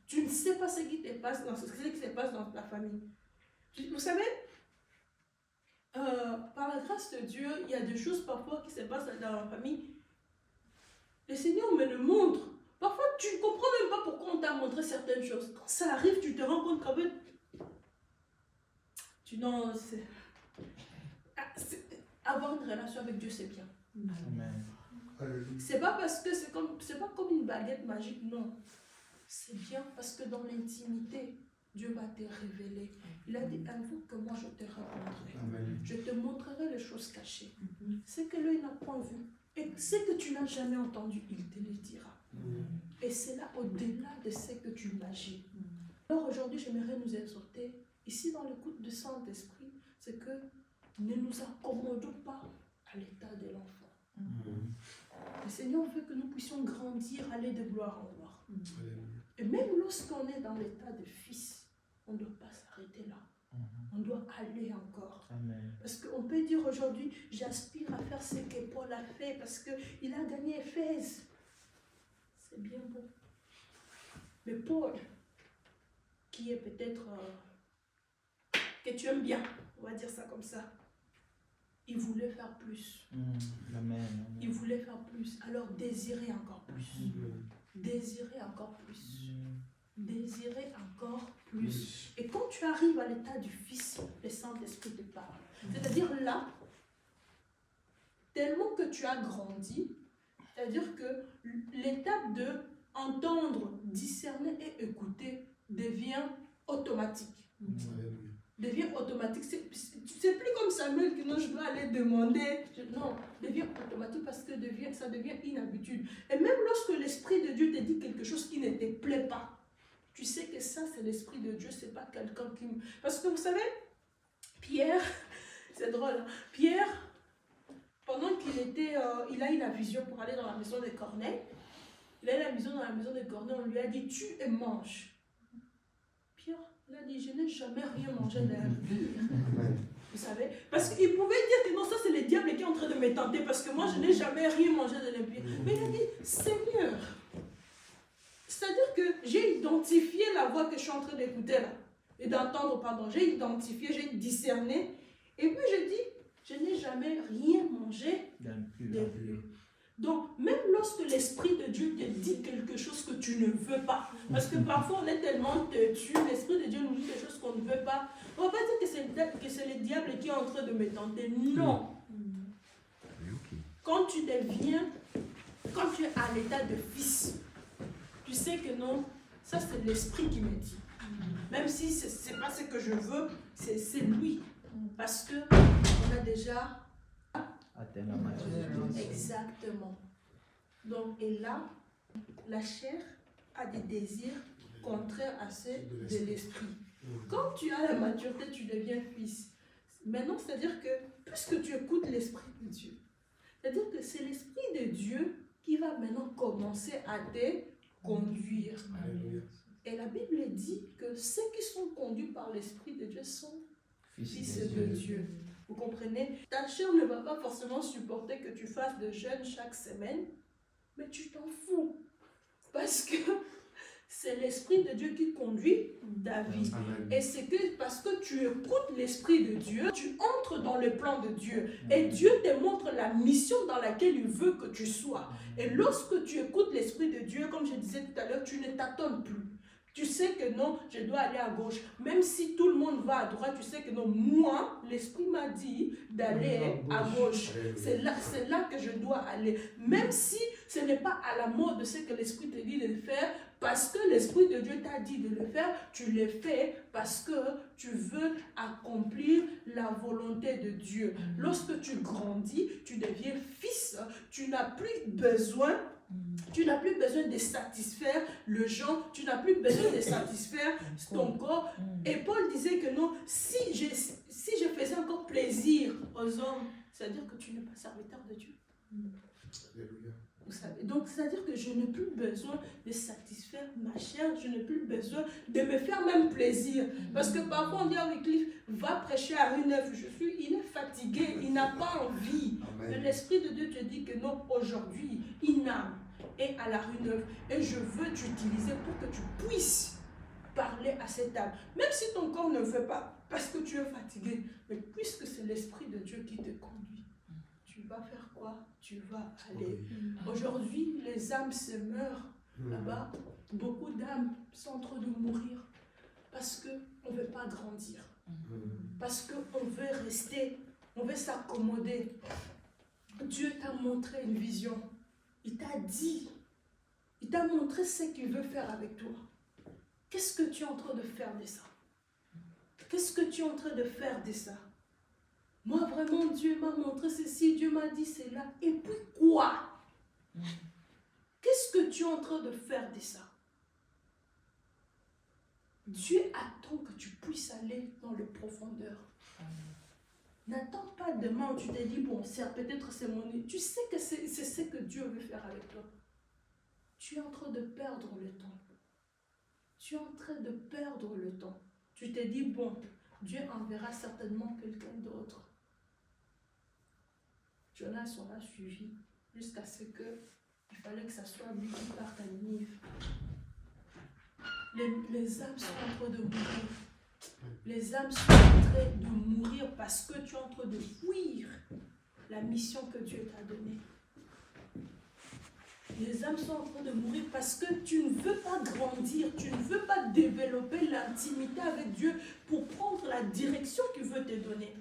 Tu ne sais pas ce qui te passe dans, ce qui se passe dans ta famille. Vous savez, par la grâce de Dieu, il y a des choses parfois qui se passent dans la famille. Le Seigneur me le montre. Parfois, tu ne comprends même pas pourquoi on t'a montré certaines choses. Quand ça arrive, tu te rends compte qu'en fait, avoir une relation avec Dieu, c'est bien. Amen. C'est pas parce que c'est pas comme une baguette magique, non. C'est bien parce que dans l'intimité, Dieu va te révéler. Il a dit, avoue que moi je te répondrai. Amen. Je te montrerai les choses cachées. Ce que l'œil n'a pas vu et ce que tu n'as jamais entendu, il te le dira. Et c'est là au-delà de ce que tu imagines. Alors aujourd'hui, j'aimerais nous exhorter, ici dans l'écoute du Saint-Esprit, c'est que ne nous accommodons pas à l'état de l'enfant. Le Seigneur veut que nous puissions grandir, aller de gloire en gloire. Et même lorsqu'on est dans l'état de fils, on ne doit pas s'arrêter là. On doit aller encore. Amen. Parce qu'on peut dire aujourd'hui, j'aspire à faire ce que Paul a fait parce qu'il a gagné Éphèse. C'est bien beau. Mais Paul, qui est peut-être que tu aimes bien, on va dire ça comme ça, il voulait faire plus. Amen. Il voulait faire plus. Alors désirer encore plus. Désirer encore plus. Désirer encore plus. Et quand tu arrives à l'état du Fils, le Saint-Esprit te parle. C'est-à-dire là, tellement que tu as grandi, c'est-à-dire que l'étape de entendre, discerner et écouter devient automatique. Devient automatique. C'est plus comme Samuel que non, je dois aller demander. Non, devient automatique parce que ça devient une habitude. Et même lorsque l'Esprit de Dieu te dit quelque chose qui ne te plaît pas, tu sais que ça, c'est l'Esprit de Dieu, c'est pas quelqu'un qui... Parce que vous savez, Pierre, c'est drôle, hein? Pierre, pendant qu'il était... il a eu la vision pour aller dans la maison de Corneille. Il a eu la vision dans la maison de Corneille, on lui a dit, tue et mange. Pierre, il a dit, je n'ai jamais rien mangé de l'impur. Vous savez? Parce qu'il pouvait dire que non, ça c'est le diable qui est en train de me tenter, parce que moi je n'ai jamais rien mangé de l'impur. Mais il a dit, Seigneur, c'est-à-dire que j'ai identifié la voix que je suis en train d'écouter là, et d'entendre, pardon, j'ai identifié, j'ai discerné, et puis je dis, je n'ai jamais rien mangé d'impur. Donc, même lorsque l'Esprit de Dieu te dit quelque chose que tu ne veux pas, parce que parfois on est tellement têtu, l'Esprit de Dieu nous dit quelque chose qu'on ne veut pas, on ne va pas dire que c'est le diable qui est en train de me tenter. Non. Quand tu deviens, quand tu es à l'état de fils, tu sais que non, ça c'est l'Esprit qui me dit. Même si ce n'est pas ce que je veux, c'est lui. Parce qu'on a déjà... Atteindre la maturité. Exactement. Donc, et là, la chair a des désirs contraires à ceux de l'esprit. Quand tu as la maturité, tu deviens fils. Maintenant, c'est-à-dire que, puisque tu écoutes l'Esprit de Dieu, c'est-à-dire que c'est l'Esprit de Dieu qui va maintenant commencer à te conduire. Alléluia. Et la Bible dit que ceux qui sont conduits par l'Esprit de Dieu sont fils de Dieu. Vous comprenez? Ta chair ne va pas forcément supporter que tu fasses de jeûne chaque semaine, mais tu t'en fous. Parce que c'est l'Esprit de Dieu qui conduit ta vie. Amen. Et c'est que parce que tu écoutes l'Esprit de Dieu, tu entres dans le plan de Dieu. Et Dieu te montre la mission dans laquelle il veut que tu sois. Et lorsque tu écoutes l'Esprit de Dieu, comme je disais tout à l'heure, tu ne tâtonnes plus. Tu sais que non, je dois aller à gauche. Même si tout le monde va à droite, tu sais que non, moi, l'Esprit m'a dit d'aller à gauche. C'est là que je dois aller. Même si ce n'est pas à la mode de ce que l'Esprit te dit de faire, parce que l'Esprit de Dieu t'a dit de le faire, tu le fais parce que tu veux accomplir la volonté de Dieu. Lorsque tu grandis, tu deviens fils, tu n'as plus besoin de satisfaire le genre, tu n'as plus besoin de satisfaire ton corps. Et Paul disait que non, si je faisais encore plaisir aux hommes, c'est-à-dire que tu n'es pas serviteur de Dieu. Alléluia. Vous savez, donc c'est-à-dire que je n'ai plus besoin de satisfaire ma chair, je n'ai plus besoin de me faire même plaisir. Parce que parfois on dit à Wycliffe, va prêcher à rue Neuve, il est fatigué, il n'a pas envie. Mais l'Esprit de Dieu te dit que non, aujourd'hui, Inam est à la rue Neuve et je veux t'utiliser pour que tu puisses parler à cette âme. Même si ton corps ne veut pas, parce que tu es fatigué, mais puisque c'est l'Esprit de Dieu qui te conduit, tu vas faire quoi? Tu vas aller. Aujourd'hui, les âmes se meurent là-bas. Beaucoup d'âmes sont en train de mourir parce qu'on ne veut pas grandir. Parce qu'on veut rester, on veut s'accommoder. Dieu t'a montré une vision. Il t'a dit, il t'a montré ce qu'il veut faire avec toi. Qu'est-ce que tu es en train de faire de ça? Qu'est-ce que tu es en train de faire de ça? Moi, vraiment, Dieu m'a montré ceci, Dieu m'a dit cela. Et puis quoi? Qu'est-ce que tu es en train de faire de ça? Dieu attend que tu puisses aller dans les profondeurs. N'attends pas demain où tu te dis, bon, peut-être c'est mon... Tu sais que c'est ce que Dieu veut faire avec toi. Tu es en train de perdre le temps. Tu es en train de perdre le temps. Tu te dis, bon, Dieu enverra certainement quelqu'un d'autre. Jonas aura suivi jusqu'à ce que il fallait que ça soit lui qui parte à Ninive. Les âmes sont en train de mourir. Les âmes sont en train de mourir parce que tu es en train de fuir la mission que Dieu t'a donnée. Les âmes sont en train de mourir parce que tu ne veux pas grandir, tu ne veux pas développer l'intimité avec Dieu pour prendre la direction qu'il veut te donner.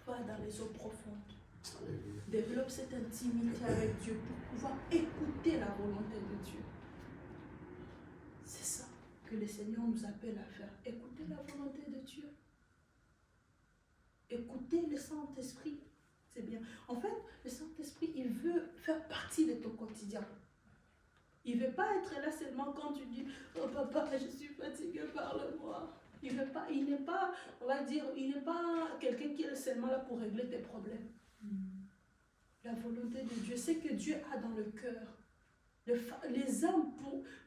Va dans les eaux profondes. Développe cette intimité avec Dieu pour pouvoir écouter la volonté de Dieu. C'est ça que le Seigneur nous appelle à faire. Écouter la volonté de Dieu. Écouter le Saint-Esprit. C'est bien. En fait, le Saint-Esprit, il veut faire partie de ton quotidien. Il ne veut pas être là seulement quand tu dis « Oh papa, je suis fatigué, parle-moi ». Il n'est pas, on va dire, il n'est pas quelqu'un qui est seulement là pour régler tes problèmes. La volonté de Dieu, c'est que Dieu a dans le cœur. Les âmes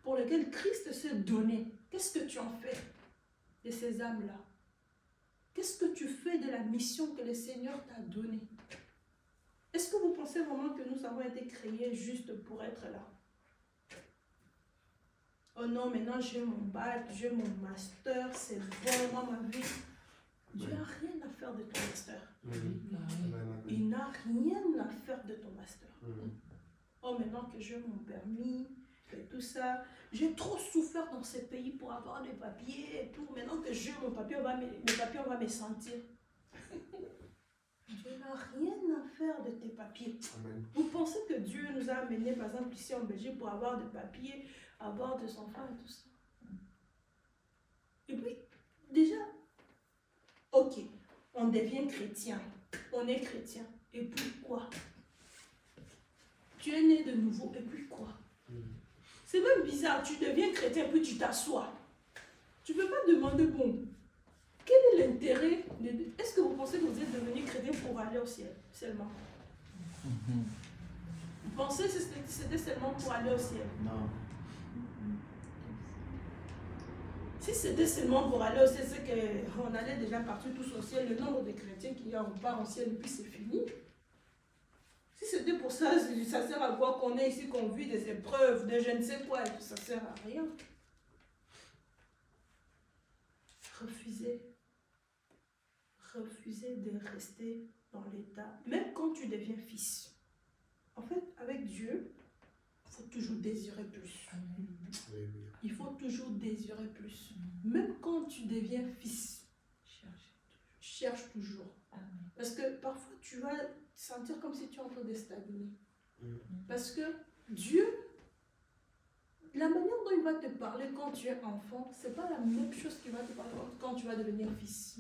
pour lesquelles Christ s'est donné. Qu'est-ce que tu en fais de ces âmes-là? Qu'est-ce que tu fais de la mission que le Seigneur t'a donnée? Est-ce que vous pensez vraiment que nous avons été créés juste pour être là? Oh non, maintenant j'ai mon bac, j'ai mon master, c'est vraiment ma vie. Dieu n'a rien à faire de ton master. Il n'a rien à faire de ton master. Oh, maintenant que j'ai mon permis et tout ça, j'ai trop souffert dans ce pays pour avoir des papiers et tout. Maintenant que j'ai mon papier, on va me sentir. Dieu n'a rien à faire de tes papiers. Amen. Vous pensez que Dieu nous a amenés, par exemple, ici en Belgique pour avoir des papiers, avoir des enfants et tout ça? Et puis, déjà, ok, on devient chrétien. On est chrétien. Et puis quoi? Tu es né de nouveau. Et puis quoi? C'est même bizarre. Tu deviens chrétien, puis tu t'assois. Tu ne peux pas demander, bon, quel est l'intérêt? Est-ce que vous pensez que vous êtes devenu chrétien pour aller au ciel seulement? Vous pensez que c'était seulement pour aller au ciel? Non. Si c'était seulement pour aller au ciel, c'est qu'on allait déjà partir tous au ciel. Le nombre de chrétiens qui y a, on part au ciel et puis c'est fini. Si c'était pour ça, ça sert à quoi qu'on est ici, qu'on vit des épreuves, de je ne sais quoi, et tout, ça sert à rien. Refuser de rester dans l'état, même quand tu deviens fils. En fait, avec Dieu, il faut toujours désirer plus. Il faut toujours désirer plus. Même quand tu deviens fils, cherche toujours. Parce que parfois, tu vas te sentir comme si tu es en train de stagner. Parce que Dieu, la manière dont il va te parler quand tu es enfant, ce n'est pas la même chose qu'il va te parler quand tu vas devenir fils.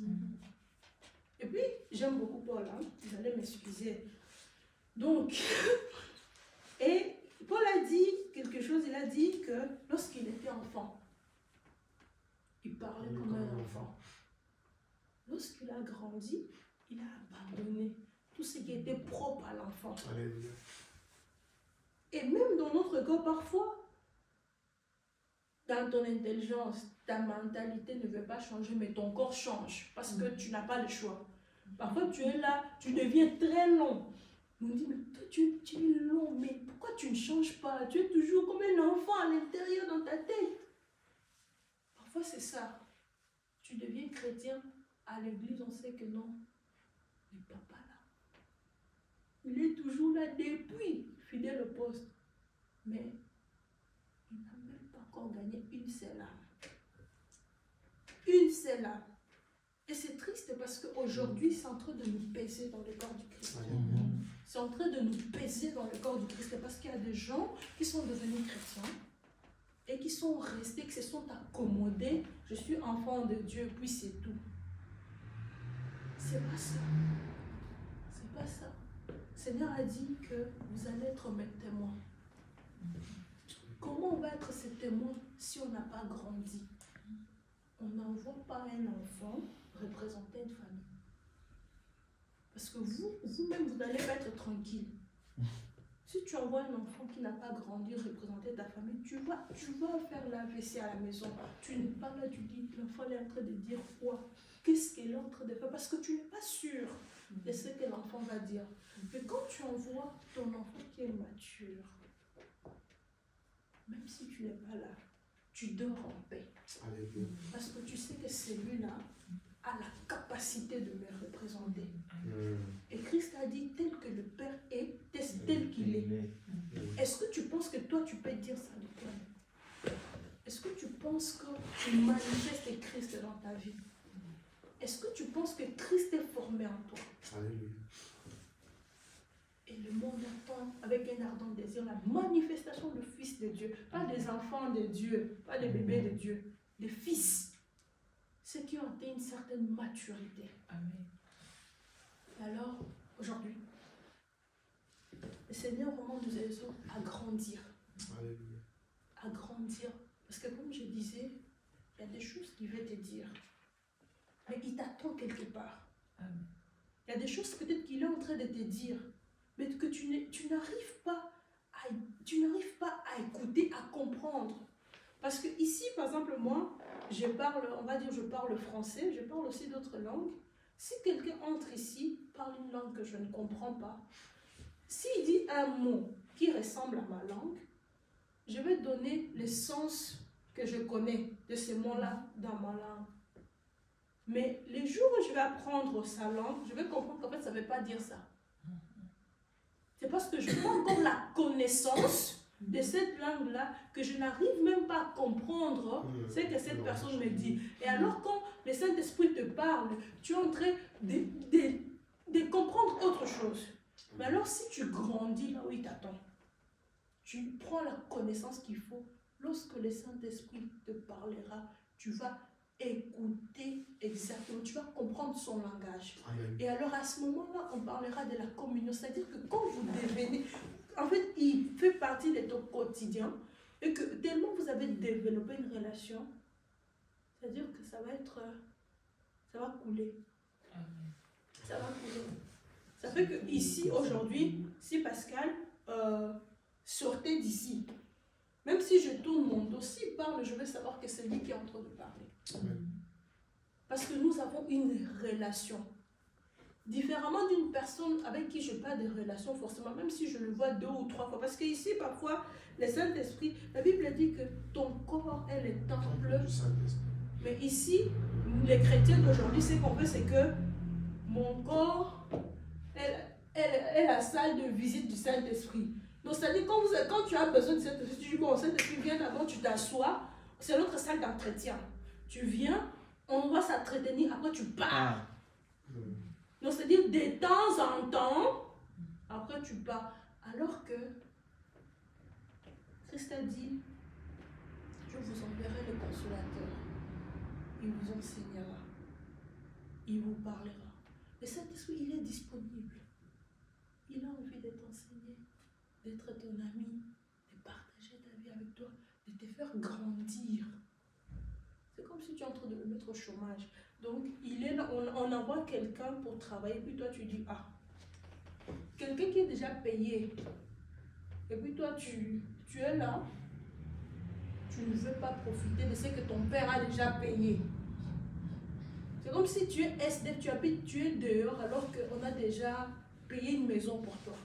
Et puis, j'aime beaucoup Paul, hein? Vous allez m'excuser. Donc, et Paul a dit quelque chose, il a dit que lorsqu'il était enfant, il parlait comme un enfant. Lorsqu'il a grandi, il a abandonné tout ce qui était propre à l'enfant. Et même dans notre corps, parfois, dans ton intelligence, ta mentalité ne veut pas changer, mais ton corps change parce que tu n'as pas le choix. Parfois, tu es là, tu deviens très long. On dit, mais toi, tu es long, mais pourquoi tu ne changes pas? Tu es toujours comme un enfant à l'intérieur dans ta tête. Parfois, c'est ça. Tu deviens chrétien, À l'église, on sait que non, il n'est pas là. Il est toujours là depuis, fidèle au poste. Mais il n'a même pas encore gagné une seule âme. Une seule âme. Et c'est triste parce qu'aujourd'hui, c'est en train de nous peser dans le corps du Christ. C'est en train de nous peser dans le corps du Christ parce qu'il y a des gens qui sont devenus chrétiens et qui sont restés, qui se sont accommodés. Je suis enfant de Dieu, puis c'est tout. C'est pas ça. C'est pas ça. Le Seigneur a dit que vous allez être mes témoins. Comment on va être ces témoins si on n'a pas grandi? On n'envoie pas un enfant représenter une famille. Parce que vous-même, vous n'allez pas être tranquille. Si tu envoies un enfant qui n'a pas grandi représenter ta famille, tu vas faire la WC à la maison. Tu n'es pas là, tu dis, l'enfant est en train de dire quoi? Qu'est-ce qu'elle est en train de faire? Parce que tu n'es pas sûr de ce que l'enfant va dire. Mais quand tu envoies ton enfant qui est mature, même si tu n'es pas là, tu dors en paix. Alléluia. Parce que tu sais que celui-là a la capacité de me représenter. Et Christ a dit, tel que le Père est, tel qu'il est. Est-ce que tu penses que toi, tu peux dire ça de toi? Est-ce que tu penses que tu manifestes Christ dans ta vie? Est-ce que tu penses que Christ est formé en toi? Alléluia. Et le monde attend avec un ardent désir la manifestation du Fils de Dieu. Pas des enfants de Dieu, pas des bébés de Dieu, des fils. Ceux qui ont atteint une certaine maturité. Amen. Et alors, aujourd'hui, le Seigneur vraiment nous exhorte à grandir. Alléluia. À grandir. Parce que comme je disais, il y a des choses qu'il veut te dire. Mais il t'attend quelque part. Amen. Il y a des choses peut-être qu'il est en train de te dire, mais que tu n'arrives pas à écouter, à comprendre. Parce que ici, par exemple, moi, je parle français, je parle aussi d'autres langues. Si quelqu'un entre ici, parle une langue que je ne comprends pas, s'il dit un mot qui ressemble à ma langue, je vais donner le sens que je connais de ces mots-là dans ma langue. Mais les jours où je vais apprendre sa langue, je vais comprendre qu'en fait, ça ne veut pas dire ça. C'est parce que je n'ai pas encore la connaissance de cette langue-là que je n'arrive même pas à comprendre ce que cette personne me dit. Et alors quand le Saint-Esprit te parle, tu es en train de comprendre autre chose. Mais alors si tu grandis là où il t'attend, tu prends la connaissance qu'il faut, lorsque le Saint-Esprit te parlera, tu vas écouter exactement, tu vas comprendre son langage. Amen. Et alors à ce moment-là, on parlera de la communion, c'est-à-dire que quand vous devenez, en fait, il fait partie de ton quotidien et que tellement vous avez développé une relation, c'est-à-dire que ça va couler. Amen. Ça va couler. Ça fait que ici, aujourd'hui, si Pascal sortait d'ici, même si je tourne mon dos, s'il parle, je vais savoir que c'est lui qui est en train de parler. Amen. Parce que nous avons une relation. Différemment d'une personne avec qui je n'ai pas de relation forcément, même si je le vois 2 ou 3 fois. Parce qu'ici, parfois, le Saint-Esprit, la Bible dit que ton corps est le temple. Du Saint-Esprit. Mais ici, les chrétiens d'aujourd'hui, ce qu'on fait, c'est que mon corps est la salle de visite du Saint-Esprit. Donc, c'est-à-dire, quand tu as besoin de Saint-Esprit, tu dis, bon, Saint-Esprit, viens d'abord, tu t'assois. C'est notre salle d'entretien. Tu viens, on va s'entretenir, après tu pars. Donc, c'est-à-dire, de temps en temps, après tu pars. Alors que Christ a dit, je vous enverrai le consolateur. Il vous enseignera. Il vous parlera. Le Saint-Esprit, il est disponible. Il a envie de t'enseigner, d'être ton ami, de partager ta vie avec toi, de te faire grandir. C'est comme si tu es en train de le mettre au chômage. Donc, on envoie quelqu'un pour travailler, puis toi tu dis, ah, quelqu'un qui est déjà payé, et puis toi tu es là, tu ne veux pas profiter de ce que ton père a déjà payé. C'est comme si tu es SDF, tu es dehors alors qu'on a déjà payé une maison pour toi.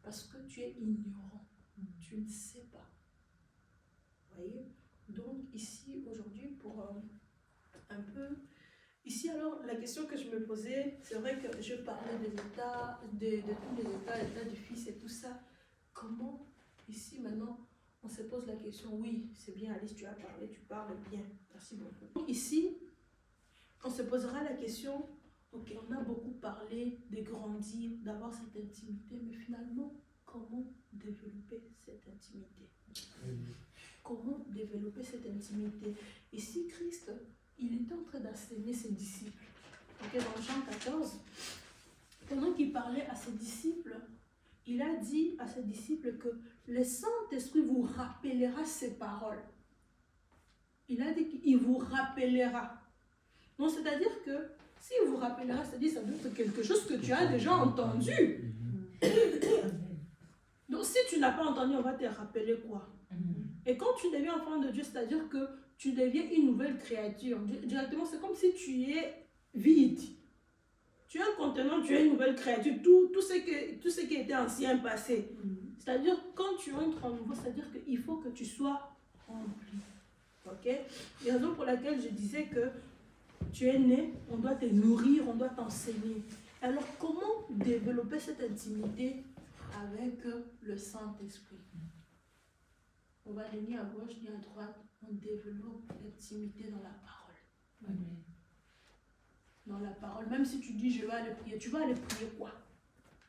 Parce que tu es ignorant, tu ne sais pas. Vous voyez? Donc ici, aujourd'hui, pour un peu Ici, alors, la question que je me posais, c'est vrai que je parlais des états, de tous les états, l'état du Fils et tout ça. Comment, ici, maintenant, on se pose la question, oui, c'est bien Alice, tu as parlé, tu parles bien, merci beaucoup. Ici, on se posera la question, ok, on a beaucoup parlé de grandir, d'avoir cette intimité, mais finalement, comment développer cette intimité? Comment développer cette intimité? Ici, Christ, il était en train d'enseigner ses disciples. Ok, dans Jean 14, pendant qu'il parlait à ses disciples, il a dit à ses disciples que le Saint-Esprit vous rappellera ses paroles. Il a dit qu'il vous rappellera. Donc, c'est-à-dire que s'il vous rappellera, c'est-à-dire ça doit être quelque chose que tu as déjà entendu. Donc, si tu n'as pas entendu, on va te rappeler quoi? Et quand tu deviens enfant de Dieu, c'est-à-dire que tu deviens une nouvelle créature. Directement, c'est comme si tu es vide. Tu es un contenant, tu es une nouvelle créature. Tout ce qui était ancien passé. C'est-à-dire, quand tu entres en nouveau, c'est-à-dire qu'il faut que tu sois rempli. Ok? La raison pour laquelle je disais que tu es né, on doit te nourrir, on doit t'enseigner. Alors, comment développer cette intimité avec le Saint-Esprit? On va aller ni à gauche ni à droite, on développe l'intimité dans la parole. Amen. Dans la parole, même si tu dis je vais aller prier, tu vas aller prier quoi?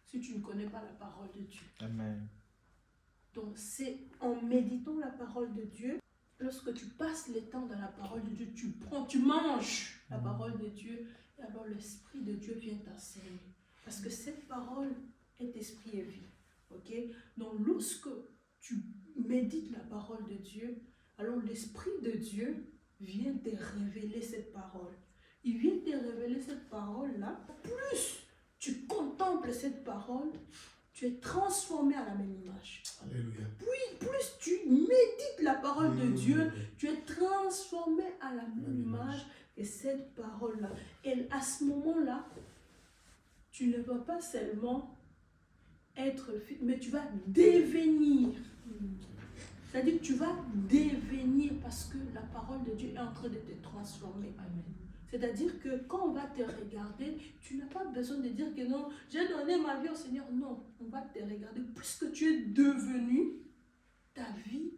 Si tu ne connais pas la parole de Dieu. Amen. Donc c'est en méditant la parole de Dieu, lorsque tu passes le temps dans la parole de Dieu, tu manges la parole de Dieu, et alors l'Esprit de Dieu vient t'enseigner. Parce que cette parole est esprit et vie. Ok? Donc lorsque tu médites la parole de Dieu, alors l'Esprit de Dieu vient te révéler cette parole. Il vient te révéler cette parole-là. Plus tu contemples cette parole, tu es transformé à la même image. Alléluia. Plus tu médites la parole de Dieu, tu es transformé à la même image que cette parole-là. Et à ce moment-là, tu ne vas pas seulement être fit, mais tu vas devenir. C'est-à-dire que tu vas devenir parce que la parole de Dieu est en train de te transformer. Amen. C'est-à-dire que quand on va te regarder, tu n'as pas besoin de dire que non, j'ai donné ma vie au Seigneur. Non, on va te regarder. Puisque tu es devenu, ta vie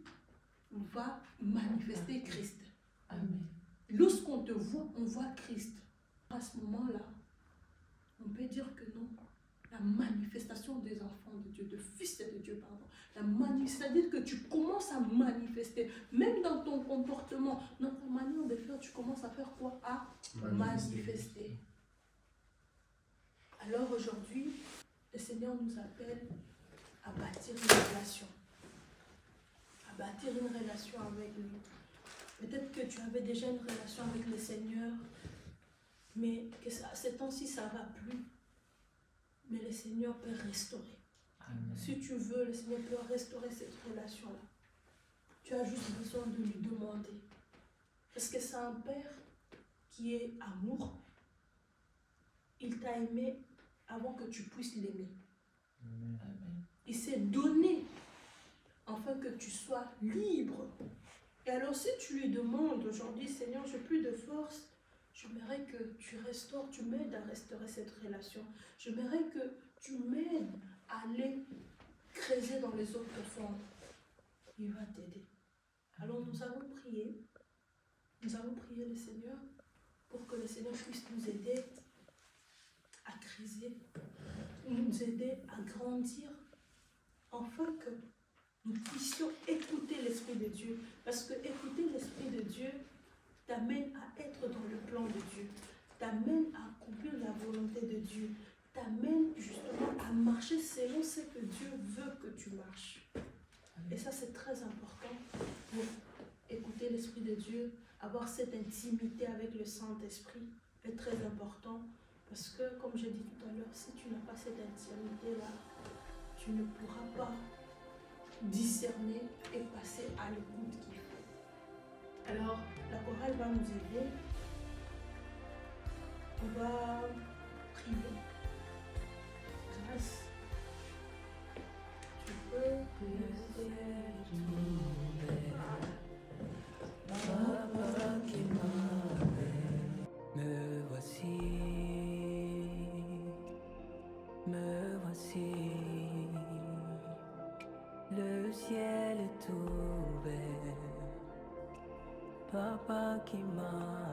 va manifester Christ. Amen. Lorsqu'on te voit, on voit Christ. À ce moment-là, on peut dire que non. La manifestation des enfants de Dieu, de fils de Dieu, pardon. C'est-à-dire que tu commences à manifester, même dans ton comportement, dans ta manière de faire, tu commences à faire quoi? À manifester. Alors aujourd'hui, le Seigneur nous appelle à bâtir une relation. À bâtir une relation avec lui. Peut-être que tu avais déjà une relation avec le Seigneur, mais que ces temps-ci, ça ne va plus. Mais le Seigneur peut restaurer. Amen. Si tu veux, le Seigneur peut restaurer cette relation-là. Tu as juste besoin de lui demander. Parce que c'est un Père qui est amour. Il t'a aimé avant que tu puisses l'aimer. Amen. Il s'est donné afin que tu sois libre. Et alors si tu lui demandes aujourd'hui, Seigneur, j'ai plus de force, j'aimerais que tu restaures, tu m'aides à restaurer cette relation. J'aimerais que tu m'aides à aller creuser dans les eaux profondes. Il va t'aider. Alors nous allons prier. Nous allons prier le Seigneur pour que le Seigneur puisse nous aider à creuser, nous aider à grandir, afin que nous puissions écouter l'Esprit de Dieu. Parce que écouter l'Esprit de Dieu t'amène à être dans le plan de Dieu, t'amène à accomplir la volonté de Dieu, t'amène justement à marcher selon ce que Dieu veut que tu marches. Et ça, c'est très important pour écouter l'Esprit de Dieu, avoir cette intimité avec le Saint-Esprit est très important parce que, comme j'ai dit tout à l'heure, si tu n'as pas cette intimité-là, tu ne pourras pas discerner et passer à l'écoute qu'il faut. Alors, la chorale va nous aider. On va prier. Grâce. Tu peux Me Le ciel est ouvert, papa qui m'a